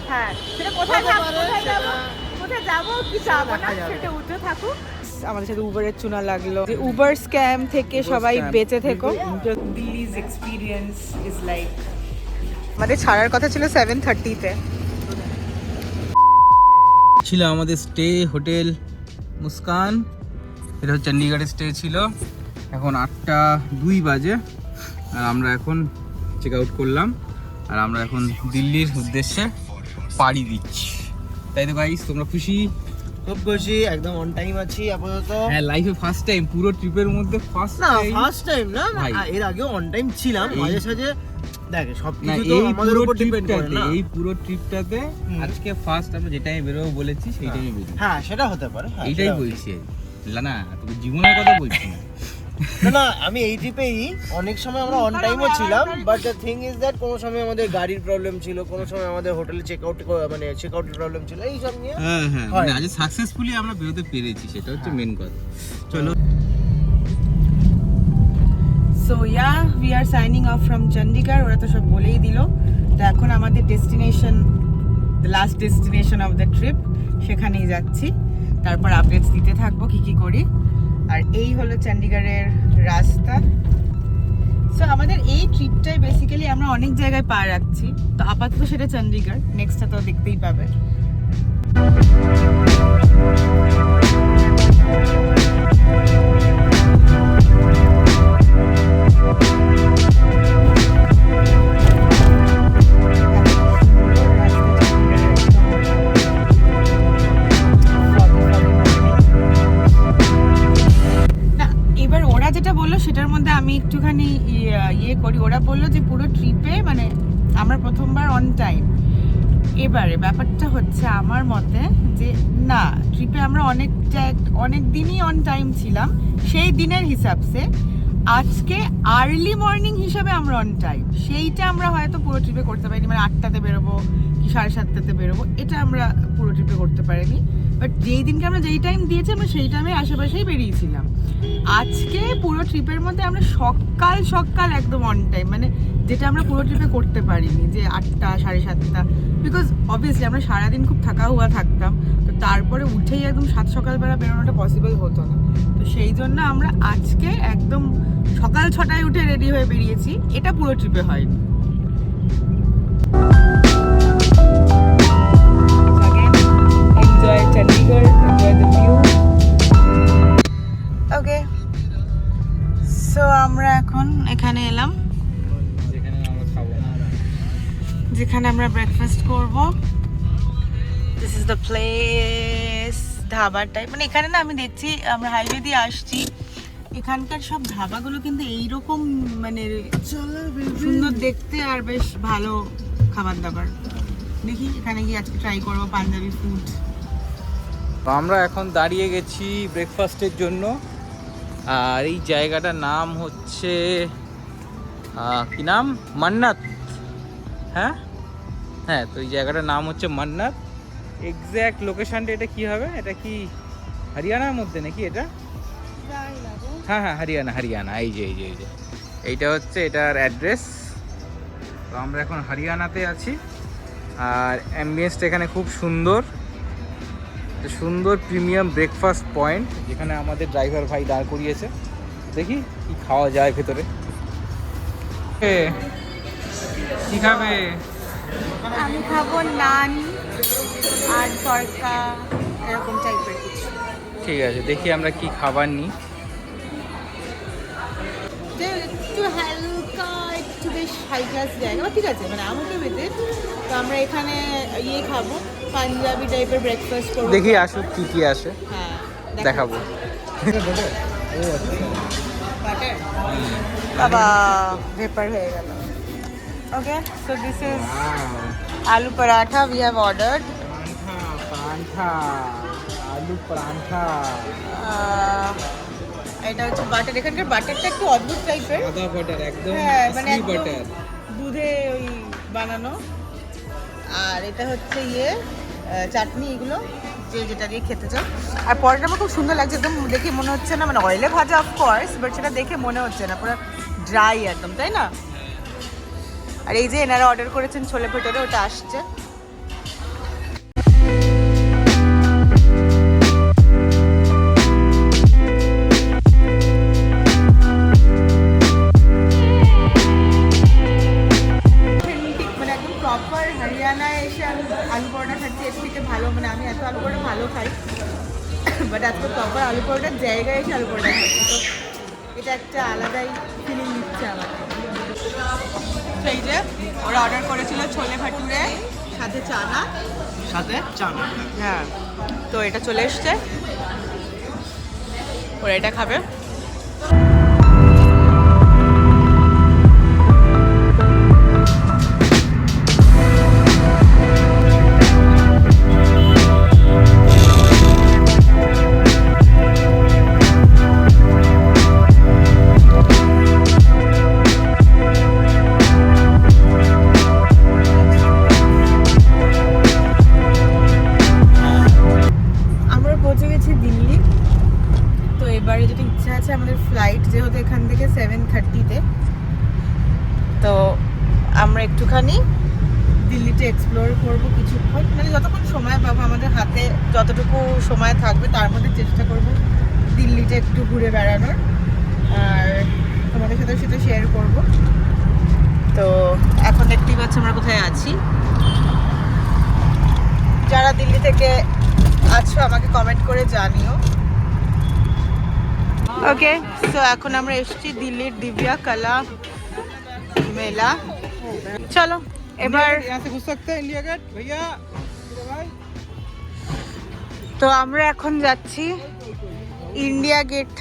হ্যাঁ সেটা কোথায় যাবো কি যাবো না সেটা উঠে থাকুক। আমাদের সাথে উবারের চুনা লাগলো, যে উবার স্ক্যাম থেকে সবাই বেঁচে থেকো। দিল্লিজ এক্সপিরিয়েন্স ইজ লাইক, আমাদের ছাড়ার কথা ছিল 7:30-তে। ছিল আমাদের স্টে হোটেল মুস্কান, এটা হচ্ছে চণ্ডীগড়ের স্টে ছিল। এখন 8:02 বাজে আর আমরা এখন চেক আউট করলাম আর আমরা এখন দিল্লির উদ্দেশ্যে পাড়ি দিচ্ছি। তাই তো গাইস, তোমরা খুশি? খুব খুশি, একদম অন টাইম আছি আপাতত। হ্যাঁ, লাইফে ফার্স্ট টাইম, পুরো ট্রিপের মধ্যে ফার্স্ট না টাইম। ফার্স্ট টাইম না, ভাই। এর আগেও অন টাইম ছিলাম মাঝে সাঝে। দেখ না, সবকিছু তো এই আমাদের পুরো উপর ডিপেন্ড করে ট্রিপটাতে, না। এই পুরো ট্রিপটাতে আজকে ফার্স্ট আমরা যে টাইমে বেরোবো বলেছি সেই টাইমে বেরোবো। হ্যাঁ সেটা হতে পারে, হ্যাঁ, এইটাই সেটা বলছি না, তোকে জীবনের কথা বলছি না। না না, আমি এই ট্রিপেই অনেক সময় আমরা অন টাইমও ছিলাম, but the thing is that কোনো সময় আমাদের গাড়ির প্রবলেম ছিল, কোনো সময় আমাদের হোটেলে চেক আউটের প্রবলেম ছিল, এই সব নিয়ে। হ্যাঁ হ্যাঁ, হয়। মানে আজ সাকসেসফুলি আমরা বেরোতে পেরেছি, সেটা হচ্ছে মেন কথা। চলো। So yeah we are signing off from Chandigarh, ওরা তো সব বলেই দিল। তো এখন আমাদের destination, the last destination of the trip, সেখানেই যাচ্ছি। তারপর আপডেটস দিতে থাকবো কি করি। আর এই হলো চণ্ডীগড়ের রাস্তা। সো আমাদের এই ট্রিপটাই বেসিক্যালি আমরা অনেক জায়গায় পা রাখছি। তো আপাতত সেটা চণ্ডীগড়, নেক্সটটা তো দেখতেই পাবে। যেটা বললো সেটার মধ্যে আমি একটুখানি ইয়ে করি। ওরা বললো যে পুরো ট্রিপে মানে আমরা প্রথমবার অন টাইম। এবারে ব্যাপারটা হচ্ছে আমার মতে যে না, ট্রিপে আমরা অনেক দিনই অন টাইম ছিলাম সেই দিনের হিসাবসে। আজকে আর্লি মর্নিং হিসাবে আমরা অন টাইম, সেইটা আমরা হয়তো পুরো ট্রিপে করতে পারিনি। মানে 8টাতে বেরোবো কি 7:30টাতে বেরোবো, এটা আমরা পুরো ট্রিপে করতে পারিনি। বাট যেই দিনকে আমরা যেই টাইম দিয়েছি আমরা সেই টাইমে আশেপাশেই বেরিয়েছিলাম। আজকে পুরো ট্রিপের মধ্যে আমরা সকাল একদম অন টাইম, মানে যেটা আমরা পুরো ট্রিপে করতে পারিনি, যে 8টা 7:30। বিকজ অবভিয়াসলি আমরা সারাদিন খুব থাকা হুয়া থাকতাম, তো তারপরে উঠেই একদম সকালবেলা বেরোনোটা পসিবল হতো না। তো সেই জন্য আমরা আজকে একদম সকাল 6টায় উঠে রেডি হয়ে বেরিয়েছি, এটা পুরো ট্রিপে হয়নি। Enjoy Chandigarh, enjoy the view. Okay. So আমরা এখন এখানে এলাম যেখানে আমরা ব্রেকফাস্ট করব। দিস ইজ দ্য প্লেস, ধাবার টাইপ। মানে এখানে না আমি দেখছি, আমরা হাইওয়ে দিয়ে আসছি, এখানকার সব ধাবাগুলো কিন্তু এইরকম মানে সুন্দর দেখতে আর বেশ ভালো খাবার দাবার। দেখি এখানে গিয়ে আজকে ট্রাই করবো পাঞ্জাবি ফুড। আমরা এখন দাঁড়িয়ে গেছি ব্রেকফাস্টের জন্য, আর এই জায়গাটার নাম হচ্ছে কি নাম, মান্নাত। হ্যাঁ হ্যাঁ, তো এই জায়গাটার নাম হচ্ছে মান্নাত। এক্স্যাক্ট লোকেশনটা এটা কি হবে, এটা কি হরিয়ানার মধ্যে নাকি এটা? হ্যাঁ হ্যাঁ, হরিয়ানা। এই যে এইটা হচ্ছে এটার অ্যাড্রেস। তো আমরা এখন হরিয়ানাতে আছি, আর অ্যাম্বিয়েন্সটা এখানে খুব সুন্দর প্রিমিয়াম ব্রেকফাস্ট পয়েন্ট, যেখানে আমাদের ড্রাইভার ভাই দাঁড় করিয়েছে। দেখি কি খাওয়া যায় ভেতরে। কি খাবে? আমি খাবো নান আর তড়কা, এরকম টাইপের কিছু। ঠিক আছে, দেখি আমরা কি খাবার নিই। একটু হালকা, একটু বেশ হাই ক্লাস জায়গা, ঠিক আছে মানে আমাকে বেঁধে। তো আমরা এখানে ইয়ে খাবো, পাঞ্জাবি টাইপের ব্রেকফাস্ট করবো। দেখি আসুক কি আসে, হ্যাঁ দেখাবো। বাবা ভেপার হয়ে গেল। ওকে, সো দিস ইজ আলু পরাঠা উই হ্যাভ অর্ডার্ড। আলু পরাঠা, এটা হচ্ছে বাটার। এখানকার বাটারটা একটু অদ্ভুত টাইপের, সাদা বাটার, একদম হ্যাঁ মানে আসলি একদম বাটার, দুধে ওই বানানো। আর এটা হচ্ছে ইয়ে চাটনি, এগুলো যে যেটা দিয়ে খেতে চাও। আর পরোটা আমার খুব সুন্দর লাগছে, একদম দেখে মনে হচ্ছে না, মানে অয়েলে ভাজা অফকোর্স, বাট সেটা দেখে মনে হচ্ছে না, পুরো ড্রাই একদম, তাই না? আর এই যে এনারা অর্ডার করেছেন ছোলে ভটোরে, ওটা আসছে। খুলনায় এসে আমি আলু পরোটা খাচ্ছি, এর থেকে ভালো মানে আমি এত আলু পরোটা ভালো খাই, বাট আজকে প্রপার আলু পরোটার জায়গায় এসে আলু পরোটা খাচ্ছি, তো এটা একটা আলাদাই ফিলিং দিচ্ছে আমাকে। সেই যে ওরা অর্ডার করেছিল ছোলে ভাটুরে সাথে চানা, হ্যাঁ, তো এটা চলে এসছে, ওরা এটা খাবে। আমাদের ফ্লাইট যেহেতু এখান থেকে 7:30-তে, তো আমরা একটুখানি দিল্লিতে এক্সপ্লোর করবো কিছুক্ষণ, মানে যতক্ষণ সময় পাবো, আমাদের হাতে যতটুকু সময় থাকবে তার মধ্যে চেষ্টা করব দিল্লিতে একটু ঘুরে বেড়ানোর, আর তোমাদের সাথে সেটা শেয়ার করব। তো এখন দেখতেই পাচ্ছি আমরা কোথায় আছি। যারা দিল্লি থেকে আছো আমাকে কমেন্ট করে জানিও। ওকে, তো এখন আমরা এসেছি দিল্লির দিব্যা কলা মেলা। চলো এবার তো আমরা এখন যাচ্ছি ইন্ডিয়া গেট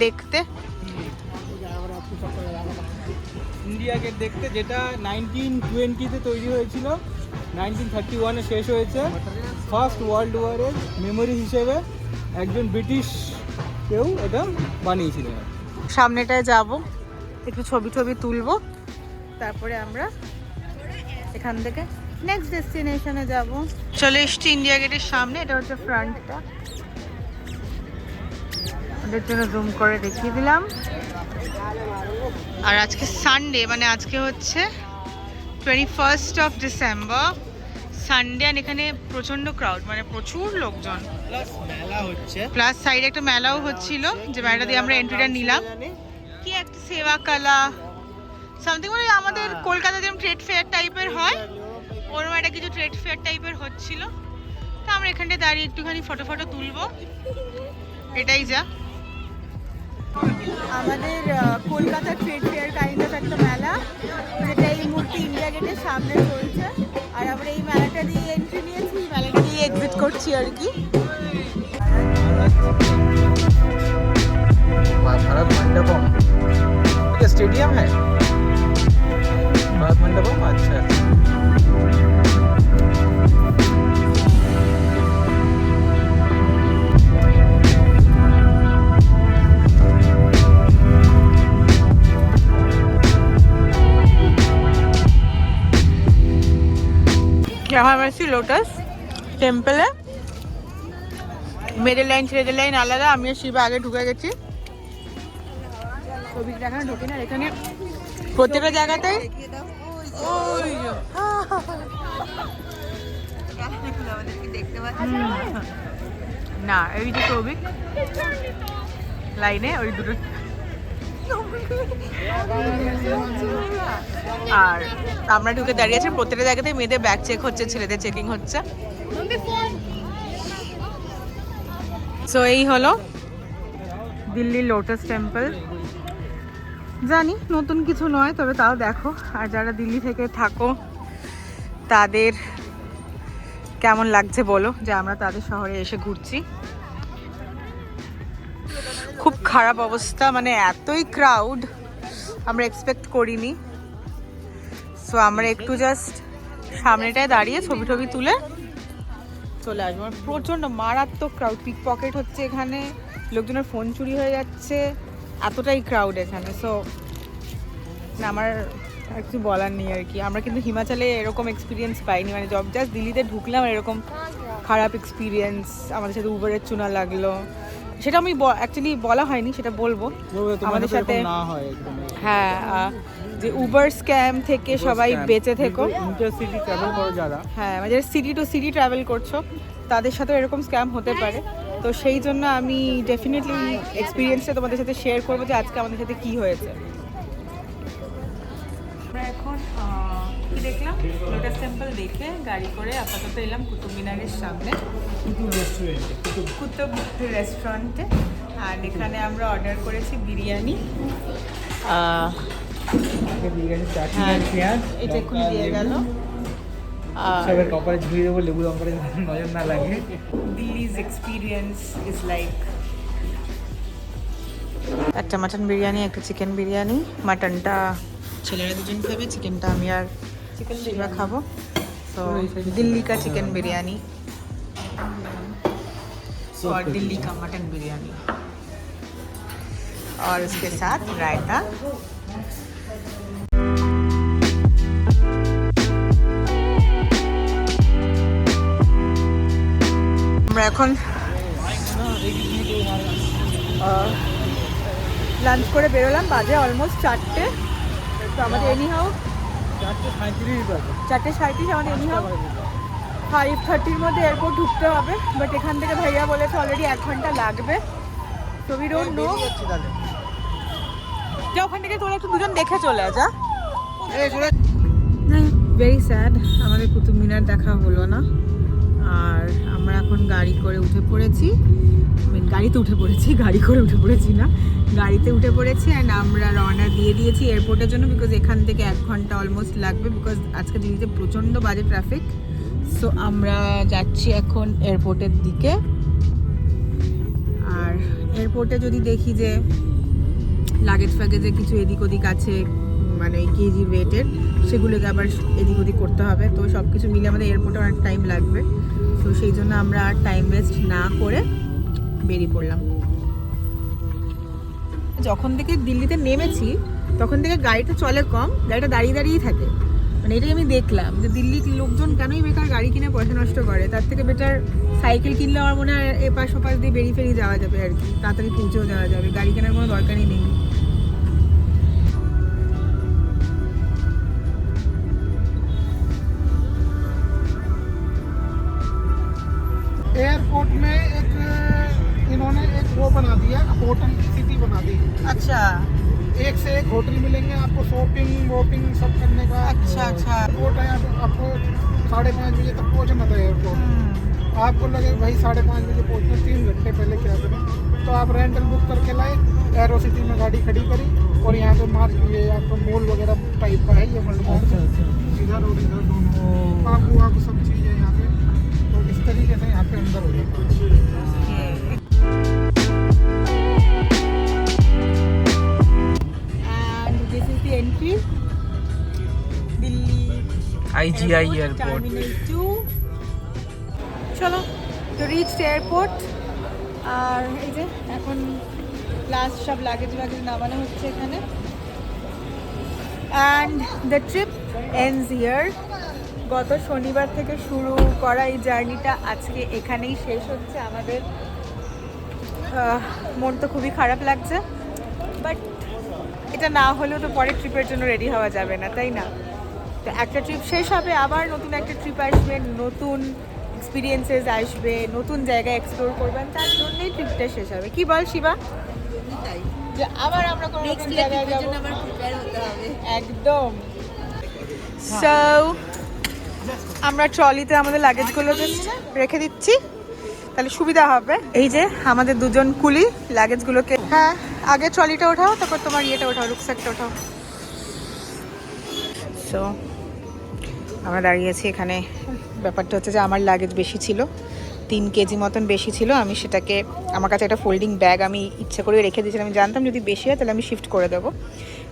দেখতে। ইন্ডিয়া গেট দেখতে, যেটা 1920-তে তৈরি হয়েছিল, 1931-এ শেষ হয়েছে। ফার্স্ট ওয়ার্ল্ড ওয়ারের মেমোরি হিসেবে একজন ব্রিটিশ কেউ এটা বানিয়েছিলেন। সামনেটায় যাব, একটু ছবি তুলবো, তারপরে আমরা এখান থেকে নেক্সট ডেস্টিনেশনে যাব। চলে এসছি ইন্ডিয়া গেটের সামনে, এটা হচ্ছে ফ্রন্টটা, ওদের জন্য জুম করে দেখিয়ে দিলাম। আর আজকে সানডে, মানে আজকে হচ্ছে 21st of December, সানডে, আর এখানে প্রচন্ড ক্রাউড, মানে প্রচুর লোকজন, প্লাস সাইডে একটা মেলাও হচ্ছিল, যে মেলাটা দিয়ে আমরা এন্ট্রিটা নিলাম। কি একটা সেবা কলা সামথিং, মানে আমাদের কলকাতাতে যেমন ট্রেড ফেয়ার টাইপের হয়, ওরকম একটা কিছু ট্রেড ফেয়ার টাইপের হচ্ছিল। তো আমরা এখানটায় দাঁড়িয়ে একটুখানি ফটো তুলবো, এটাই যা আমাদের Kolkata trade fair kind of একটা মেলা, যেটা এই মুহূর্তে ইন্ডিয়া গেটের সামনে চলছে। আর আমরা এই মেলাটা দিয়ে এন্ট্রি নিয়েছি, মেলাটা দিয়ে এক্সিট করছি আর কি। भारत मंडपम ये स्टेडियम है, भारत मंडपम, अच्छा। यहाँ मैं सी लोटस টেম্পলে, মিডল লাইন আলাদা, আমি আর শিবা আগে ঢুকে গেছি, ছবিটা এখানে ঢুকি না। এখানে প্রত্যেকটা জায়গাতেই না, এই যে ছবি লাইনে ওই দুটো, আর আমরা ঢুকে দাঁড়িয়ে আছি। প্রত্যেকটা জায়গাতেই মেয়েদের ব্যাগ চেক হচ্ছে, ছেলেদের চেকিং হচ্ছে। সো এই হলো দিল্লি লোটাস টেম্পল। জানি নতুন কিছু নয়, তবে তাও দেখো। আর যারা দিল্লি থেকে থাকো তাদের কেমন লাগছে বলো, যে আমরা তাদের শহরে এসে ঘুরছি। খুব খারাপ অবস্থা, মানে এতই ক্রাউড আমরা এক্সপেক্ট করিনি। সো আমরা একটু জাস্ট সামনেটায় দাঁড়িয়ে ছবি তুলে চলে আসবো। প্রচণ্ড মারাত্মক ক্রাউড, পিক পকেট হচ্ছে এখানে, লোকজনের ফোন চুরি হয়ে যাচ্ছে, এতটাই ক্রাউড এখানে। সো না, আমার আর কিছু বলার নেই আর কি। আমরা কিন্তু হিমাচলে এরকম এক্সপিরিয়েন্স পাইনি, মানে জাস্ট দিল্লিতে ঢুকলাম এরকম খারাপ এক্সপিরিয়েন্স আমাদের সাথে। উবারের চুনা লাগলো, সেটা আমি অ্যাকচুয়ালি বলা হয়নি, সেটা বলবো আমাদের সাথে। হ্যাঁ, যে উবার স্ক্যাম থেকে সবাই বেঁচে থেকো। ইন্টারসিটি ট্রাভেল করো যারা, হ্যাঁ, মানে সিটি টু সিটি ট্রাভেল করছো, তাদের সাথেও এরকম স্ক্যাম হতে পারে। তো সেই জন্য আমি ডেফিনেটলি এক্সপিরিয়েন্সটা তোমাদের সাথে শেয়ার করবো, যে আজকে আমাদের সাথে কি হয়েছে। আমরা এখন কি দেখলাম, লোটাস টেম্পল দেখে গাড়ি করে আপাতত এলাম কুতুব মিনারের সামনে, কুতুব রেস্টুরেন্টে। আর এখানে আমরা অর্ডার করেছি বিরিয়ানি। এটা এক্ষুনি দিয়ে গেল। সবের কপালে ঝুড়ি দেবো, লেবু লঙ্কারে নজর না লাগে। দিল্লিজ এক্সপিরিয়েন্স ইজ লাইক একটা মাটন বিরিয়ানি, একটা চিকেন বিরিয়ানি। মাটনটা ছেলেরা দুজন খাবে, চিকেনটা আমি আর শিবা খাবো। তো दिल्ली का चिकन बिरयानी और दिल्ली का मटन बिरयानी और उसके साथ रायता। আমরা এখন লাঞ্চ করে বেরোলাম, বাজে অলমোস্ট 4টে। তো আমাদের এনিহাও 4:37 আমাদের এনিহাও 5:30 মধ্যে এয়ারপোর্ট ঢুকতে হবে। বাট এখান থেকে ভাইয়া বলেছে অলরেডি 1 ঘন্টা লাগবে। So we don't know. যা ওখান থেকে তোরা একটু দুজন দেখে চলে যা। ভেরি স্যাড, আমাদের কুতুব মিনার দেখা হলো না। আর আমরা এখন গাড়ি করে উঠে পড়েছি, গাড়িতে উঠে পড়েছি, গাড়ি করে উঠে পড়েছি না, গাড়িতে উঠে পড়েছি। অ্যান্ড আমরা রওনা দিয়ে দিয়েছি এয়ারপোর্টের জন্য, বিকজ এখান থেকে 1 ঘন্টা অলমোস্ট লাগবে, বিকজ আজকে দিল্লিতে প্রচণ্ড বাজে ট্রাফিক। সো আমরা যাচ্ছি এখন এয়ারপোর্টের দিকে। আর এয়ারপোর্টে যদি দেখি যে লাগেজ ফ্যাগেজে কিছু এদিক ওদিক আছে, মানে কেজি ওয়েটের, সেগুলোকে আবার এদিক ওদিক করতে হবে। তো সব কিছু মিলে আমাদের এয়ারপোর্টে অনেক টাইম লাগবে। তো সেই জন্য আমরা আর টাইম ওয়েস্ট না করে বেরিয়ে পড়লাম। যখন থেকে দিল্লিতে নেমেছি তখন থেকে গাড়িটা চলে কম, গাড়িটা দাঁড়িয়ে দাঁড়িয়েই থাকে। মানে এটাই আমি দেখলাম যে দিল্লির লোকজন কেনই বেকার গাড়ি কিনে পয়সা নষ্ট করে, তার থেকে বেটার সাইকেল কিনলে আমার মনে হয় এপাশ ওপাশ দিয়ে বেরিয়ে ফেরিয়ে যাওয়া যাবে আর কি, তাড়াতাড়ি পৌঁছেও যাওয়া যাবে, গাড়ি কেনার কোনো দরকারই নেই। एयरपोर्ट में एक इन्होंने एक वो बना दिया, होटल सिटी बना दी। अच्छा एक से एक होटल मिलेंगे आपको, शॉपिंग वॉपिंग सब करने का। अच्छा अच्छा। एयरपोर्ट है, आपको 5:30 बजे तक पहुंचना था एयरपोर्ट। आपको लगे भाई 5:30 बजे पहुंचना, 3 घंटे पहले क्या करें, तो आप रेंटल बुक करके लाए, एरो सिटी में गाड़ी खड़ी करी, और यहाँ पे मार्केट, ये आपका मॉल वगैरह टाइप का है ये मॉल, इधर और इधर दोनों आपको सब चीज़ें यहाँ पे, तो इस तरीके से यहाँ पे अंदर हो जाता है। And this is the entry, Delhi IGI airport. Terminal 2। চলো তো রিচড এয়ারপোর্ট। আর এই যে এখন লাস্ট সব লাগেজ নামানো হচ্ছে এখানে। And the trip ends here. গত শনিবার থেকে শুরু করা এই জার্নিটা আজকে এখানেই শেষ হচ্ছে আমাদের। মন তো খুবই খারাপ লাগছে, বাট এটা না হলেও তো পরের ট্রিপের জন্য রেডি হওয়া যাবে না, তাই না? তো একটা ট্রিপ শেষ হবে, আবার নতুন একটা ট্রিপ আসবে, নতুন এক্সপিরিয়েন্সেস আসবে, নতুন জায়গায় এক্সপ্লোর করবেন, তার জন্যই ট্রিপটা শেষ হবে। কি বল শিবা? তাই যে আবার আমরা কোনো নতুন জায়গায় যাব, আবার প্রিপেয়ার হতে হবে একদম। সো আমরা ট্রলিতে আমাদের লাগেজগুলো জাস্ট রেখে দিচ্ছি, তাহলে সুবিধা হবে। এই যে আমাদের দুজন কুলি লাগেজগুলোকে, হ্যাঁ আগে ট্রলিটা ওঠাও, তারপর তোমার ইয়েটা ওঠাও, রুকস্যাকটা ওঠাও। সো আমরা দাঁড়িয়েছি এখানে। ব্যাপারটা হচ্ছে যে আমার লাগেজ বেশি ছিল, 3 কেজি মতন বেশি ছিল। আমি সেটাকে, আমার কাছে একটা ফোল্ডিং ব্যাগ আমি ইচ্ছে করে রেখে দিয়েছিলাম, আমি জানতাম যদি বেশি হয় তাহলে আমি শিফট করে দেবো।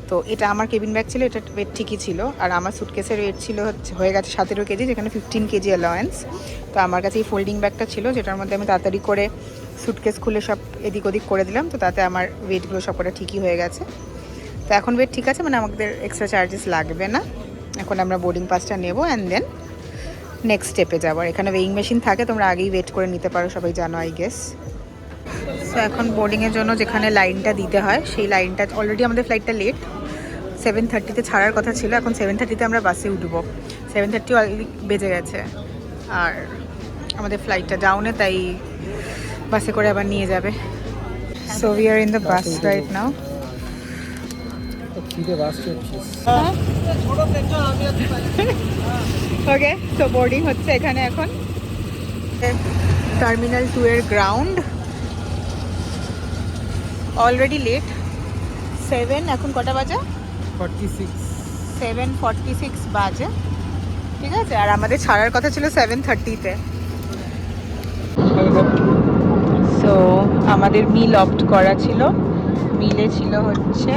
তো এটা আমার কেবিন ব্যাগ ছিল, এটা ওয়েট ঠিকই ছিল। আর আমার সুটকেসের ওয়েট ছিল হয়ে গেছে 17 কেজি, যেখানে 15 কেজি অ্যালাওয়েন্স। তো আমার কাছে এই ফোল্ডিং ব্যাগটা ছিল, যেটার মধ্যে আমি তাড়াতাড়ি করে সুটকেস খুলে সব এদিক ওদিক করে দিলাম। তো তাতে আমার ওয়েটগুলো সবকটা ঠিকই হয়ে গেছে। তো এখন ওয়েট ঠিক আছে, মানে আমাদের এক্সট্রা চার্জেস লাগবে না। এখন আমরা বোর্ডিং পাসটা নেবো অ্যান্ড দেন নেক্সট স্টেপে যাবো। আর এখানে ওয়েইং মেশিন থাকে, তোমরা আগেই ওয়েট করে নিতে পারো, সবাই জানো আই গেস। সো এখন বোর্ডিংয়ের জন্য যেখানে লাইনটা দিতে হয়, সেই লাইনটা, অলরেডি আমাদের ফ্লাইটটা লেট, 7:30-তে ছাড়ার কথা ছিল, এখন 7:30-তে আমরা বাসে উঠবো। 7:30 অলরেডি বেজে গেছে, আর আমাদের ফ্লাইটটা ডাউনে, তাই বাসে করে আবার নিয়ে যাবে। So we are in the bus right now. শীতে বাস চলছিস ওকে, তো বোর্ডিং হচ্ছে এখানে এখন। টার্মিনাল 2 এর গ্রাউন্ড অলরেডি লেট 7, এখন কটা বাজে? 46 7:46 বাজে, ঠিক আছে। আর আমাদের ছাড়ার কথা ছিল 7:30-তে। সো আমাদের মিল অপ্ট করা ছিল, মিলে ছিল হচ্ছে,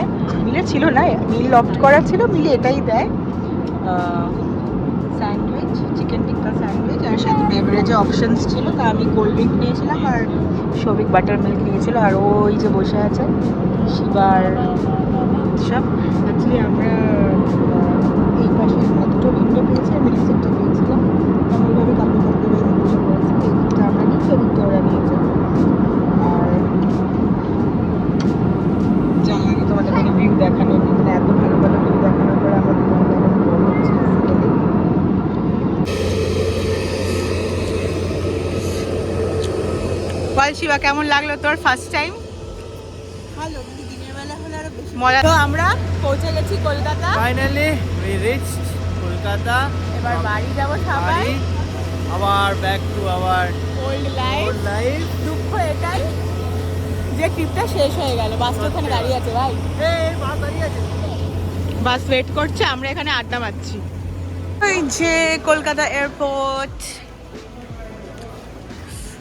মিলে ছিল না, মিল অপ্ট করা ছিল, মিলে এটাই দেয় স্যান্ডউইচ, চিকেন টিক্কা স্যান্ডউইচ, আর সাথে বেভারেজে অপশনস ছিল। তা আমি কোল্ড ড্রিঙ্ক নিয়েছিলাম আর সৌভিক বাটার মিল্ক নিয়েছিল। আর ওই যে বসে আছে শিবার সব। অ্যাকচুয়ালি আমরা এই পাশে দুটো উইন্ডো পেয়েছি, আমি রিসেপ্টে পেয়েছিলাম। আমি ওইভাবে কাপড় কাপড় বেঁধে বসে পড়েছি। এই দিকটা আমরা নিয়েছি, ওই দিকটা ওরা নিয়েছে। আর জানলাতে তোমাদের কোনো ভিউ দেখানো, মানে এত ভালো ভালো ভিউ দেখানোর পরে আমরা দুজন এখন বোর হচ্ছি বেসিক্যালি। বল শিবা, কেমন লাগলো তোর ফার্স্ট টাইম? ভালো, কিন্তু দিনের বেলা হলে আরো বেশি মজা। তো আমরা পৌঁছে গেছি Kolkata, finally we reached Kolkata. এবার বাড়ি যাবো সবাই, আবার back to our old life. Life. দুঃখ এটাই যে ট্রিপটা শেষ হয়ে গেল। বাসটা ওখানে দাঁড়িয়ে আছে ভাই, বাস ওয়েট করছে, আমরা এখানে আড্ডা মারছি। ওই যে কলকাতা এয়ারপোর্ট,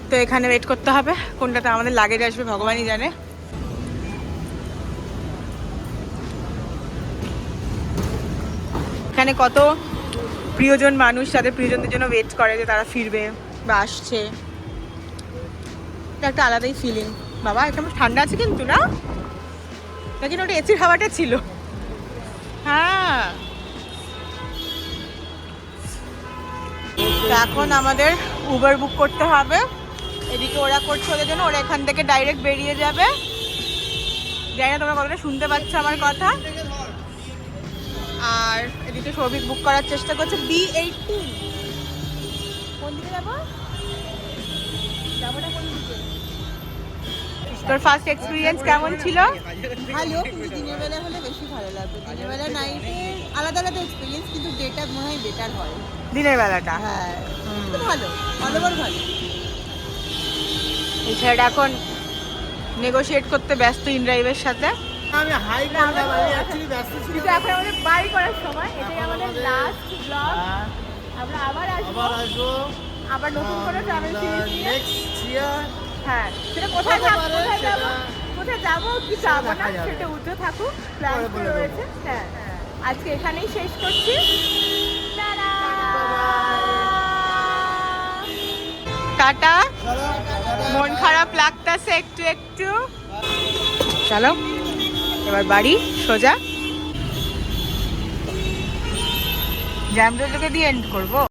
তো এখানে ওয়েট করতে হবে। কোনটাতে আমাদের লাগেজ আসবে ভগবানই জানে। এখানে কত প্রিয়জন মানুষ তাদের প্রিয়জনদের জন্য ওয়েট করে যে তারা ফিরবে বা আসছে। এটা একটা আলাদাই ফিলিং। বাবা এখানে ঠান্ডা আছে কিন্তু, না নাকি ওটা এসির হাওয়াটা ছিল? হ্যাঁ। তো এখন আমাদের উবার বুক করতে হবে। এদিকে ওরা করছে ওদের জন্য, ওরা এখান থেকে ডাইরেক্ট বেরিয়ে যাবে। জানি না তোমরা কতটা শুনতে পাচ্ছ আমার কথা। আর এদিকে সৌভিক বুক করার চেষ্টা করছে B18। কোন দিকে যাবো? যাবো না কোন দিকে? তোর ফার্স্ট এক্সপিরিয়েন্স কেমন ছিল? ভালো, কিন্তু দিনের বেলা হলে বেশি ভালো লাগবে। দিনের বেলা নাইটে আলাদা আলাদা এক্সপিরিয়েন্স, কিন্তু ডেটা মনে হয় বেটার হয়। দিনের বেলাটা। হ্যাঁ, কিন্তু ভালো, ভালো ভালো। এই ছেলেটা এখন নেগোশিয়েট করতে ব্যস্ত ইনড্রাইভের সাথে। আমি হাই করলাম, আমি অ্যাকচুয়ালি ব্যস্ত ছিলাম। কিন্তু এখন আমাদের বাই করার সময়, এটাই আমাদের লাস্ট ব্লগ। আমরা আবার আসবো, আবার নতুন করে ট্রাভেল সিরিজ নিয়ে। নেক্সট ইয়ার হ্যাঁ, সেটা কোথায় যাবো, কোথায় যাবো কি যাবো না সেটা উঠে থাকুক, প্ল্যান রয়েছে। হ্যাঁ, আজকে এখানেই শেষ করছি। টাটা। মন খারাপ লাগতেছে একটু একটু। চলো এবার বাড়ি সোজা। জ্যাম রোডকে দিয়ে এন্ড করবো।